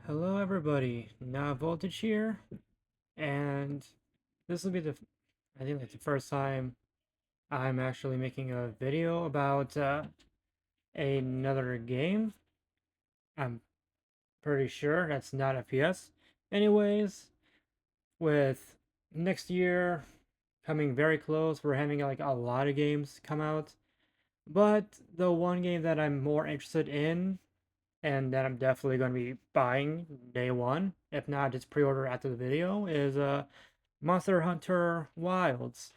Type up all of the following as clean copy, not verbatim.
Hello everybody, Now Voltage here, and this will be I think like the first time I'm actually making a video about another game. I'm pretty sure that's not FPS. Anyways, with next year coming very close, we're having like a lot of games come out, but the one game that I'm more interested in and that I'm definitely going to be buying day one, if not just pre-order after the video, is Monster Hunter Wilds.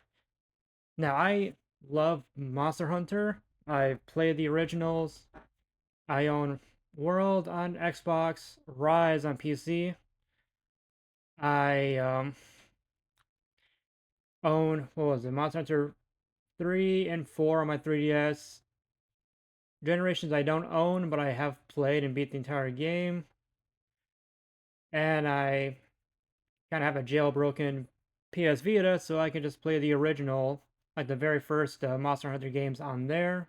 Now, I love Monster Hunter. I played the originals. I own World on Xbox, Rise on PC. I own, what was it, Monster Hunter 3 and 4 on my 3DS. Generations I don't own, but I have played and beat the entire game. And I kind of have a jailbroken PS Vita, so I can just play the original, like the very first Monster Hunter games on there.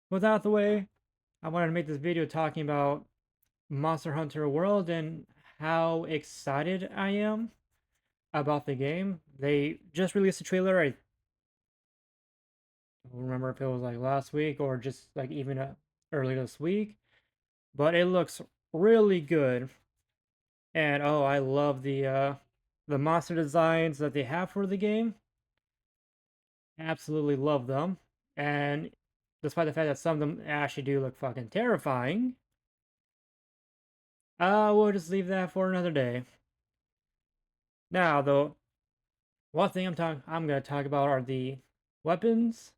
With that out the way, I wanted to make this video talking about Monster Hunter World and how excited I am about the game. They just released a trailer. I don't remember if it was like last week or just like even earlier this week, but it looks really good. And oh, I love the monster designs that they have for the game. Absolutely love them. And despite the fact that some of them actually do look fucking terrifying, we'll just leave that for another day. Now, though, one thing I'm gonna talk about are the weapons.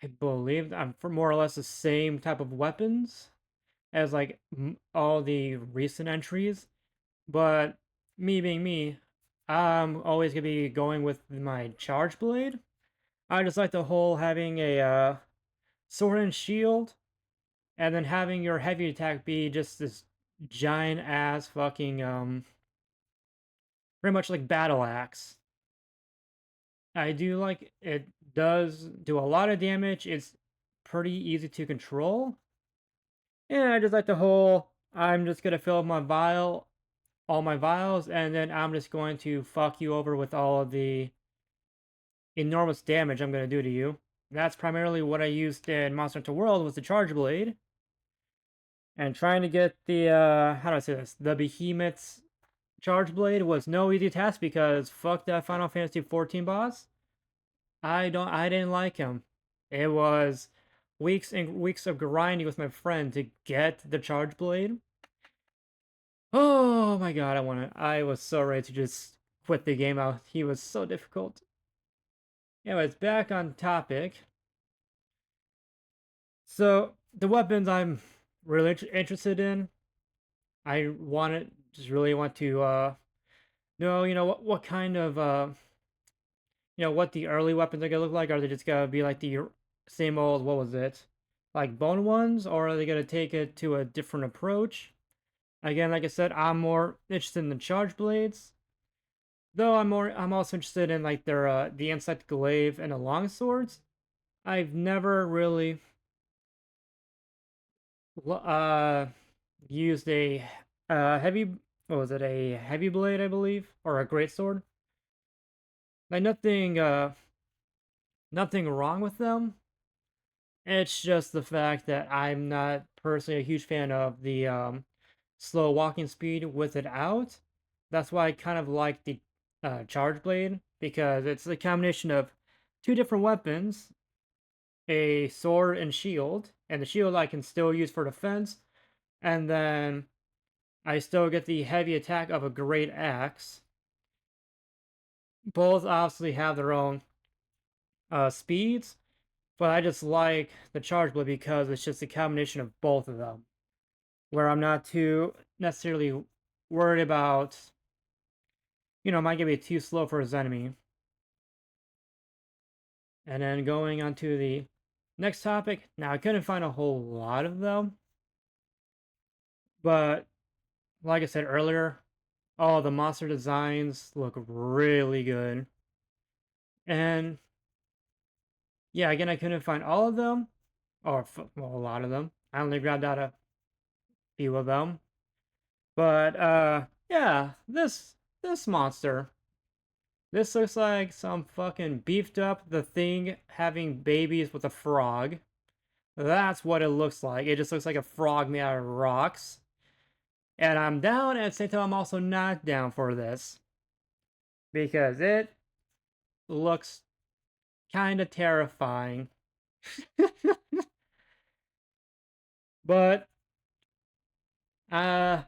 I believe I'm for more or less the same type of weapons as like all the recent entries, but me being me, I'm always gonna be going with my charge blade. I just like the whole having a sword and shield, and then having your heavy attack be just this giant ass fucking pretty much like battle axe. I do like it does do a lot of damage. It's pretty easy to control. And I just like the whole I'm just gonna fill up my vial, all my vials, and then I'm just going to fuck you over with all of the enormous damage I'm gonna do to you. That's primarily what I used in Monster Hunter World was the Charge Blade. And trying to get the how do I say this? The Behemoth's Charge Blade was no easy task because fuck that Final Fantasy 14 boss. I didn't like him. It was weeks and weeks of grinding with my friend to get the charge blade. Oh my god, I was so ready to just quit the game out. He was so difficult. Anyways, back on topic. So the weapons I'm really interested in. Just really want to know, what kind of what the early weapons are gonna look like. Are they just gonna be like the same old, what was it? Like bone ones, or are they gonna take it to a different approach? Again, like I said, I'm more interested in the charge blades. Though I'm also interested in like their the insect glaive and the long swords. I've never really uh used a heavy what was it, a heavy blade, I believe, or a great sword. Like nothing wrong with them. It's just the fact that I'm not personally a huge fan of the slow walking speed with it out. That's why I kind of like the charge blade because it's a combination of two different weapons, a sword and shield, and the shield I can still use for defense, and then I still get the heavy attack of a great axe. Both obviously have their own speeds, but I just like the charge blade because it's just a combination of both of them, where I'm not too necessarily worried about, might get me too slow for his enemy. And then going on to the next topic. Now, I couldn't find a whole lot of them, but like I said earlier, all the monster designs look really good. And yeah, again, I couldn't find all of them, or well, a lot of them. I only grabbed out few of them. But yeah, this monster. This looks like some fucking beefed up the thing having babies with a frog. That's what it looks like. It just looks like a frog made out of rocks. And I'm down, and at the same time, I'm also not down for this. Because it looks kind of terrifying. But, uh,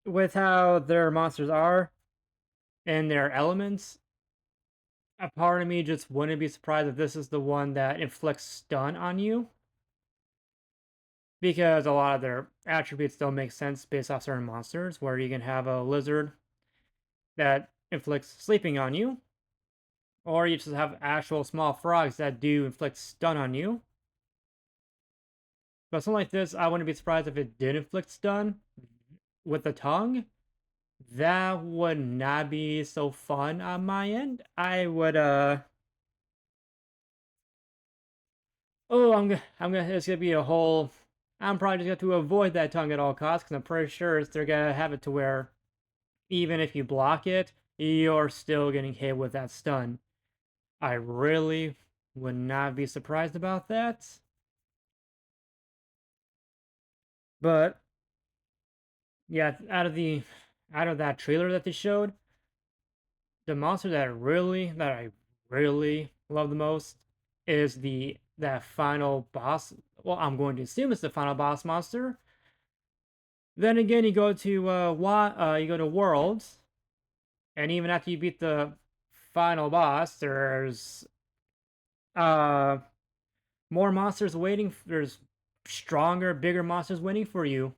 with how their monsters are and their elements, a part of me just wouldn't be surprised if this is the one that inflicts stun on you. Because a lot of their attributes don't make sense based off certain monsters, where you can have a lizard that inflicts sleeping on you, or you just have actual small frogs that do inflict stun on you. But something like this, I wouldn't be surprised if it did inflict stun with the tongue. That would not be so fun on my end. I would oh, it's gonna be a whole. I'm probably just going to avoid that tongue at all costs because I'm pretty sure they're gonna have it to where even if you block it, you're still getting hit with that stun. I really would not be surprised about that. But yeah, out of that trailer that they showed, the monster that I really love the most is that final boss. Well, I'm going to assume it's the final boss monster. Then again, you go to Worlds, and even after you beat the final boss, there's uh more monsters waiting. There's stronger, bigger monsters waiting for you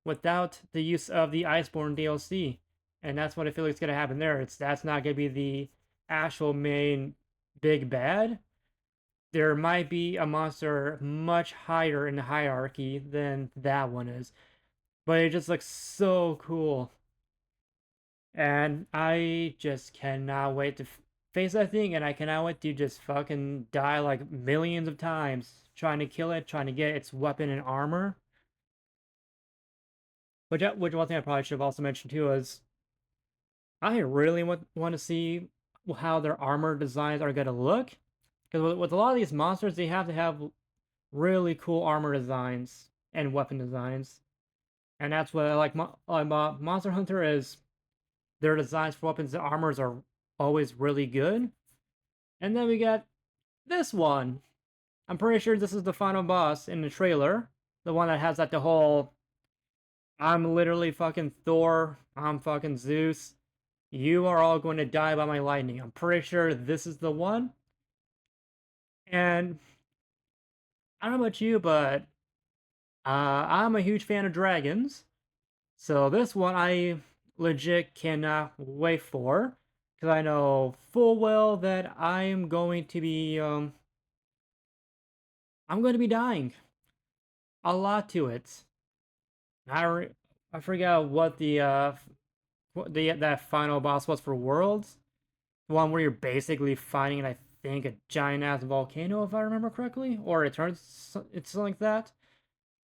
without the use of the Iceborne DLC, and that's what I feel like is gonna happen there. That's not gonna be the actual main big bad. There might be a monster much higher in the hierarchy than that one is, but it just looks so cool, and I just cannot wait to face that thing, and I cannot wait to just fucking die like millions of times trying to kill it, trying to get its weapon and armor. Which one thing I probably should have also mentioned too is I really want to see how their armor designs are going to look. Because with a lot of these monsters, they have to have really cool armor designs and weapon designs. And that's what I like. Monster Hunter is their designs for weapons and armors are always really good. And then we got this one. I'm pretty sure this is the final boss in the trailer. The one that has like the whole I'm literally fucking Thor, I'm fucking Zeus. You are all going to die by my lightning. I'm pretty sure this is the one. And I don't know about you, but I'm a huge fan of dragons. So this one I legit cannot wait for. Because I know full well that I'm going to be I'm going to be dying a lot to it. I forgot what the that final boss was for Worlds. The one where you're basically fighting, I think, a giant ass volcano, if I remember correctly, or it's something like that.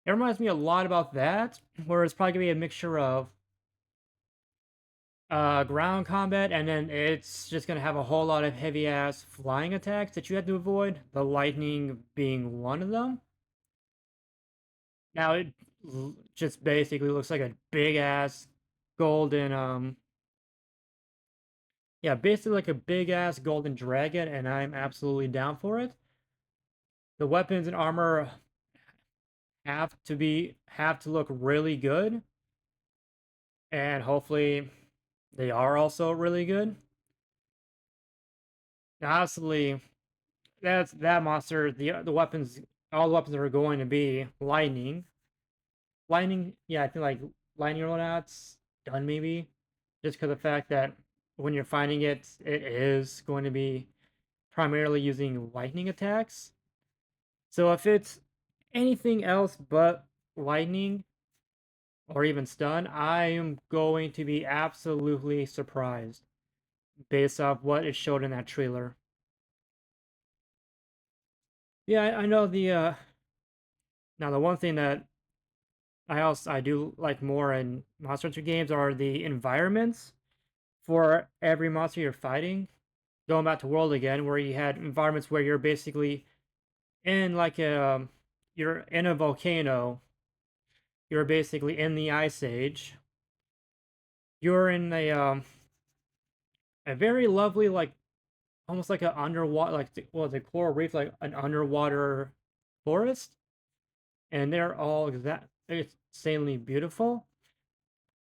It reminds me a lot about that, where it's probably gonna be a mixture of ground combat, and then it's just gonna have a whole lot of heavy ass flying attacks that you have to avoid. The lightning being one of them. Now it just basically looks like a big ass golden yeah, basically like a big ass golden dragon, and I'm absolutely down for it. The weapons and armor have to look really good, and hopefully they are also really good. Now, obviously, that's that monster. The weapons, all the weapons are going to be lightning. Lightning, yeah, I think like lightning rollouts done maybe, just because of the fact that when you're fighting it, it is going to be primarily using lightning attacks. So if it's anything else but lightning or even stun, I am going to be absolutely surprised based off what it showed in that trailer. Yeah, I know the now the one thing that I do like more in Monster Hunter games are the environments for every monster you're fighting. Going back to World again, where you had environments where you're basically in like a you're in a volcano. You're basically in the ice age. You're in a very lovely like almost like an underwater like the coral reef like an underwater forest, and they're all insanely beautiful.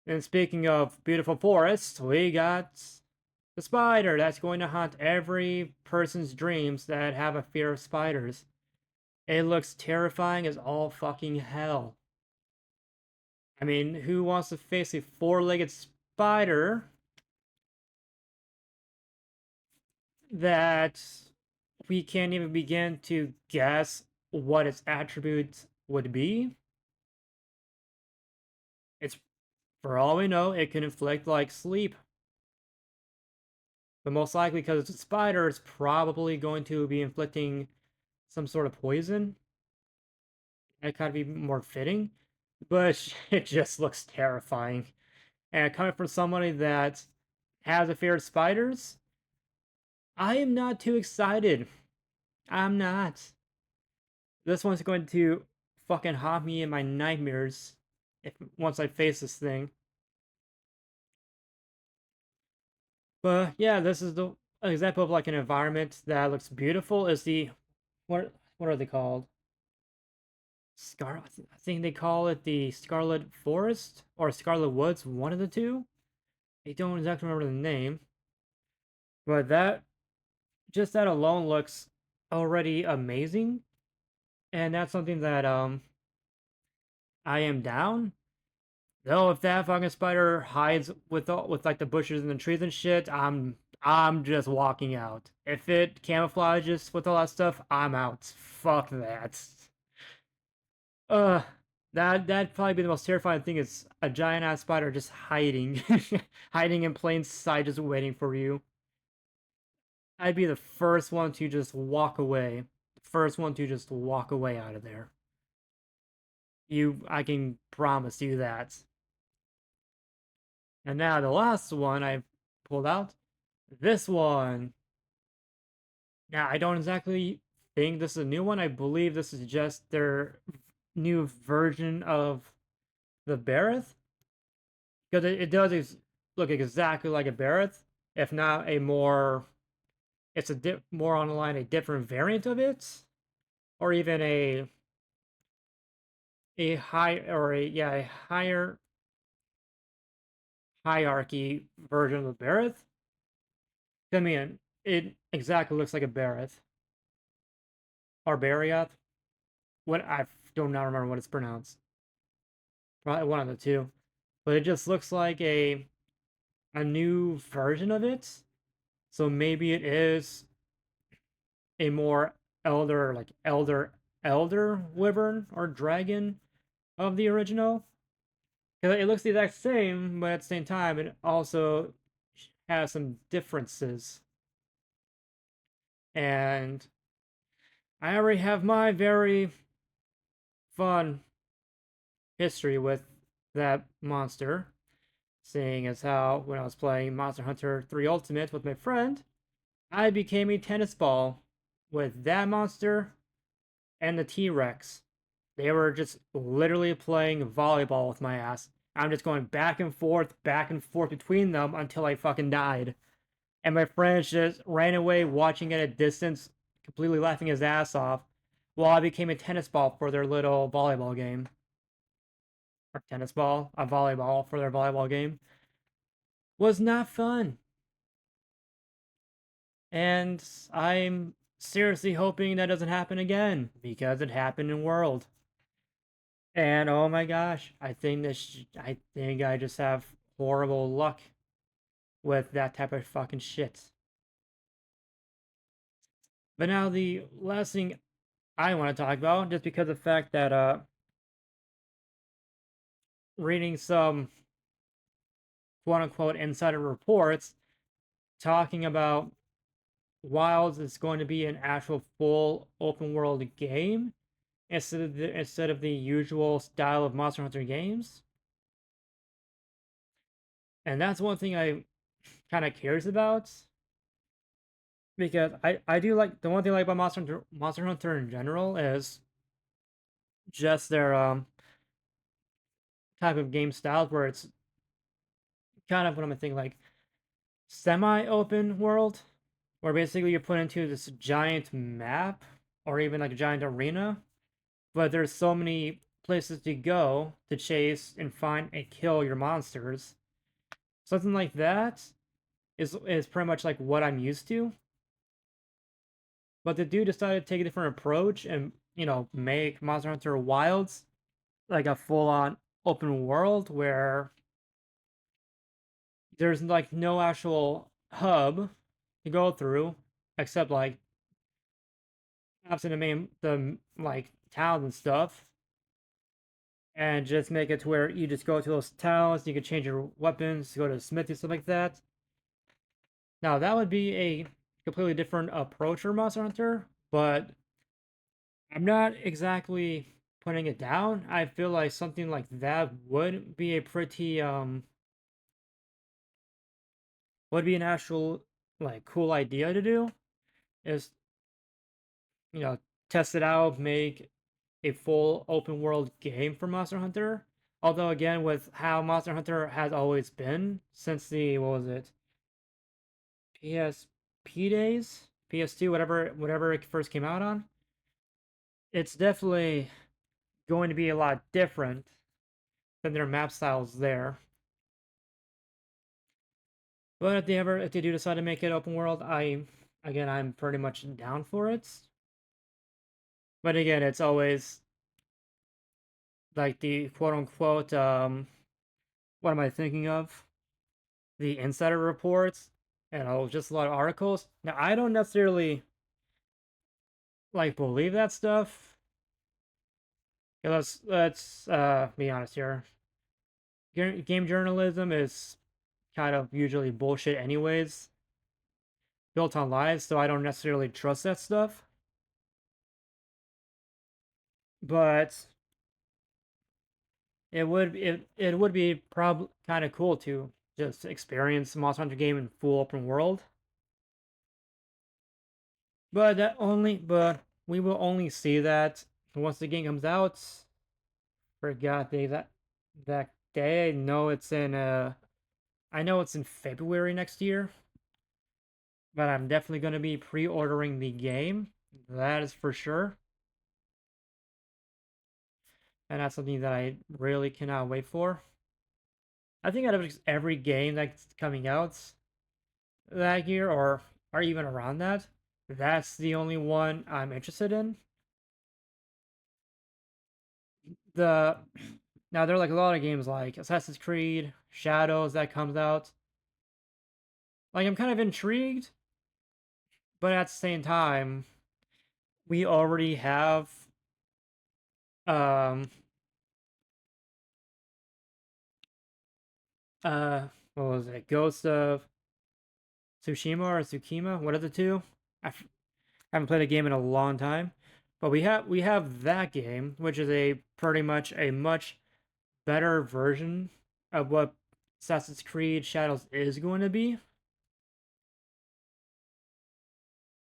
And speaking of beautiful forests, we got the spider that's going to haunt every person's dreams that have a fear of spiders. It looks terrifying as all fucking hell. I mean, who wants to face a four-legged spider that we can't even begin to guess what its attributes would be? It's, for all we know, it can inflict like sleep. But most likely, because it's a spider, it's probably going to be inflicting some sort of poison. That kind of be more fitting. But it just looks terrifying. And coming from somebody that has a fear of spiders, I am not too excited. I'm not. This one's going to fucking haunt me in my nightmares if once I face this thing. But yeah, this is the example of like an environment that looks beautiful. Is the what are they called? Scarlet. I think they call it the Scarlet Forest or Scarlet Woods. One of the two. I don't exactly remember the name, but that alone looks already amazing, and that's something that I am down. Though if that fucking spider hides with like the bushes and the trees and shit, I'm just walking out. If it camouflages with all that stuff, I'm out. Fuck that. Uh that'd probably be the most terrifying thing is a giant ass spider just hiding hiding in plain sight just waiting for you. I'd be the first one to just walk away. First one to just walk away out of there. I can promise you that. And now the last one I pulled out. This one. Now I don't exactly think this is a new one. I believe this is just their new version of the Barrett. Because it does look exactly like a Barrett, if not a more. It's more on the line a different variant of it, or even a high or a higher hierarchy version of the Barrett. I mean, it exactly looks like a Barrett or Barioth. What I do not remember what it's pronounced. Probably one of the two, but it just looks like a new version of it. So maybe it is a more elder wyvern or dragon of the original. Because it looks the exact same, but at the same time, it also has some differences. And I already have my very fun history with that monster, seeing as how when I was playing Monster Hunter 3 Ultimate with my friend, I became a tennis ball with that monster and the T-Rex. They were just literally playing volleyball with my ass. I'm just going back and forth between them until I fucking died. And my friends just ran away watching at a distance, completely laughing his ass off, while I became a tennis ball for their little volleyball game. Or tennis ball, a volleyball for their volleyball game. Was not fun. And I'm seriously hoping that doesn't happen again, because it happened in World. And oh my gosh, I think I just have horrible luck with that type of fucking shit. But now the last thing I want to talk about, just because of the fact that reading some quote unquote insider reports talking about Wilds is going to be an actual full open world game instead of the usual style of Monster Hunter games. And that's one thing I kind of cares about, because I do like, the one thing I like about Monster Hunter in general is just their type of game styles, where it's kind of, what am I thinking, like semi-open world, where basically you're put into this giant map or even like a giant arena, but there's so many places to go to chase and find and kill your monsters. Something like that is pretty much like what I'm used to. But the dude decided to take a different approach and, make Monster Hunter Wilds like a full-on open world where there's like no actual hub to go through, except like obviously the like towns and stuff, and just make it to where you just go to those towns, you can change your weapons, go to the smithy, stuff like that. Now that would be a completely different approach for Monster Hunter, but I'm not exactly putting it down. I feel like something like that would be an actual like cool idea to do. Is, you know, test it out, make a full open world game for Monster Hunter. Although again, with how Monster Hunter has always been since the, what was it, PSP days, PS2, whatever it first came out on, it's definitely going to be a lot different than their map styles there. But if they do decide to make it open world, I'm pretty much down for it. But again, it's always like the quote unquote what am I thinking of? The insider reports and just a lot of articles. Now I don't necessarily like believe that stuff. Okay, let's be honest here. Game journalism is kind of usually bullshit anyways, built on lies, so I don't necessarily trust that stuff. But it would be probably kind of cool to just experience Monster Hunter game in full open world. But we will only see that once the game comes out. Forgot that day. I know it's in February next year, but I'm definitely going to be pre-ordering the game. That is for sure. And that's something that I really cannot wait for. I think out of every game that's coming out that year, or even around that, that's the only one I'm interested in. The Now there are like a lot of games like Assassin's Creed, Shadows that comes out. Like I'm kind of intrigued, but at the same time, we already have um uh what was it? Ghost of Tsushima or Tsukima, one of the two. Haven't played a game in a long time, but we have that game, which is a pretty much a much better version of what Assassin's Creed Shadows is going to be.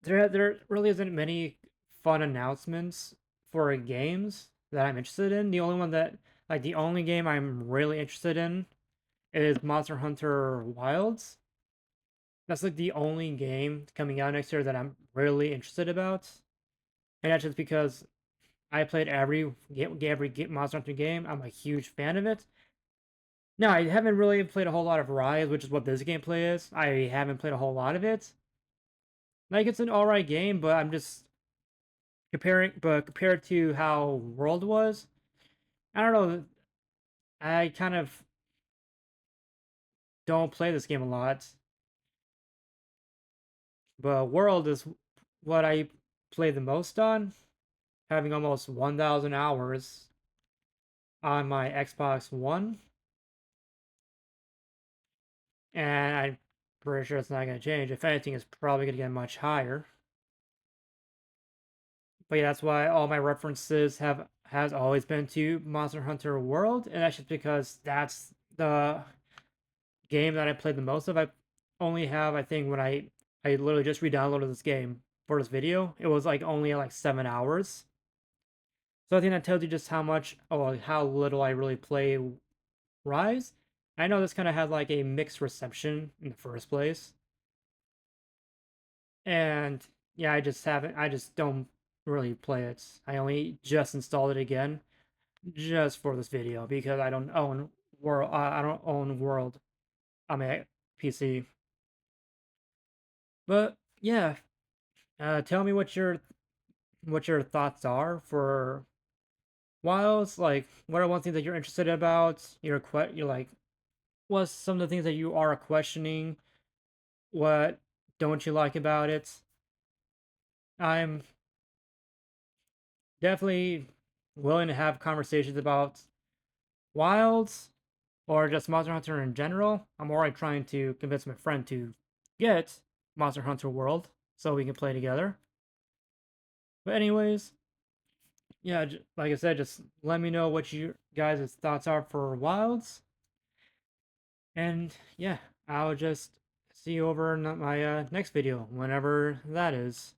There really isn't many fun announcements for games that I'm interested in. The only game I'm really interested in is Monster Hunter Wilds. That's like the only game coming out next year that I'm really interested about. And that's just because I played every Monster Hunter game. I'm a huge fan of it. No, I haven't really played a whole lot of Rise, which is what this gameplay is. I haven't played a whole lot of it. Like, it's an alright game, but I'm just compared to how World was, I don't know. I kind of don't play this game a lot, but World is what I play the most on, having almost 1,000 hours on my Xbox One, and I'm pretty sure it's not going to change. If anything, it's probably going to get much higher. But yeah, that's why all my references has always been to Monster Hunter World, and that's just because that's the game that I played the most of. I only have, I think, when I literally just re-downloaded this game for this video, it was like only like 7 hours. So I think that tells you just how much, oh, how little I really play Rise. I know this kind of had like a mixed reception in the first place, and yeah, I just don't really play it. I only just installed it again just for this video because I don't own World. I mean PC. But yeah, tell me what your thoughts are for Wilds. Like, what are one thing that you're interested about? You're like, what's some of the things that you are questioning? What don't you like about it? I'm definitely willing to have conversations about Wilds or just Monster Hunter in general. I'm already trying to convince my friend to get Monster Hunter World so we can play together. But anyways, yeah, like I said, just let me know what you guys' thoughts are for Wilds, and yeah, I'll just see you over in my next video, whenever that is.